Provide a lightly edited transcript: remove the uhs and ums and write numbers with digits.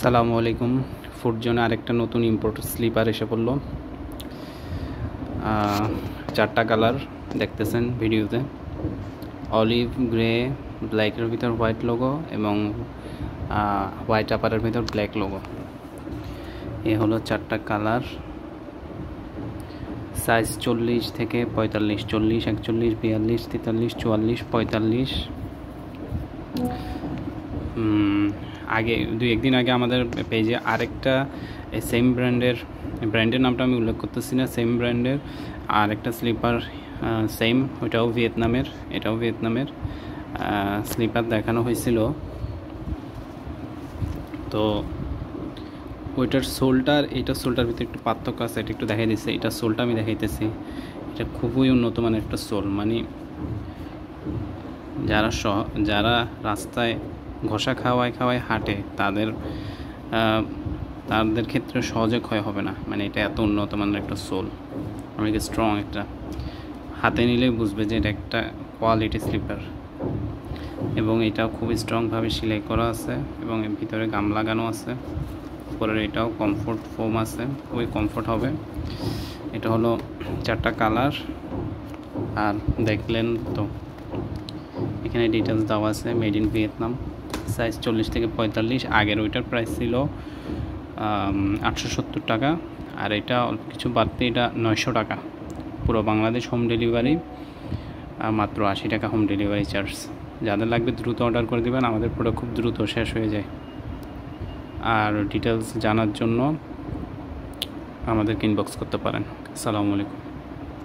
সালামু আলাইকুম। ফুড জোনে আরেকটা নতুন ইম্পোর্ট স্লিপার এসে পড়লো। 4টা কালার দেখতেছেন ভিডিওতে, অলিভ, গ্রে, ব্ল্যাকের ভিতর হোয়াইট লোগো এবং হোয়াইট আপারের ভিতর ব্ল্যাক লোগো। এ হলো 4টা কালার। সাইজ 40 থেকে 45, 40, 41, 42, 43, 44, 45। আগে একদিন আগে আমাদের পেজে আরেকটা সেম ব্র্যান্ডের নামটা আমি উল্লেখ করতেছি না, সেম ব্র্যান্ডের আরেকটা স্লিপার, সেম, এটাও ভিয়েতনামের স্লিপার দেখানো হয়েছিল। তো ওইটার সোলটার এইটার সোলটার ভিতরে একটু পার্থক্য আছে, এটা একটু দেখাই দিচ্ছে। এটার সোলটা আমি দেখাইতেছি, এটা খুবই উন্নত মানের একটা সোল। মানে যারা রাস্তায় ঘষা খাওয়ায় হাঁটে তাদের ক্ষেত্রে সহজে ক্ষয় হবে না। মানে এটা এত উন্নত মানের একটা সোল, অনেক স্ট্রং। একটা হাতে নিলেই বুঝবে যে এটা একটা কোয়ালিটি স্লিপার। এবং এটা খুবই স্ট্রংভাবে সেলাই করা আছে এবং এর ভিতরে গাম লাগানো আছে। পরের এটাও কমফোর্ট ফোম আছে, খুবই কমফোর্ট হবে। এটা হলো 4টা কালার। আর দেখলেন তো এখানে ডিটেলস দেওয়া আছে, মেড ইন ভিয়েতনাম। সাইজ 40 থেকে 45। আগের ওইটার প্রাইস ছিল 870 টাকা, আর এটা অল্প কিছু বাড়তে এটা 900 টাকা। পুরো বাংলাদেশ হোম ডেলিভারি, মাত্র 80 টাকা হোম ডেলিভারি চার্জ। যাদের লাগবে দ্রুত অর্ডার করে দেবেন, আমাদের প্রোডাক্ট খুব দ্রুত শেষ হয়ে যায়। আর ডিটেলস জানার জন্য আমাদেরকে ইনবক্স করতে পারেন। আসসালামু আলাইকুম।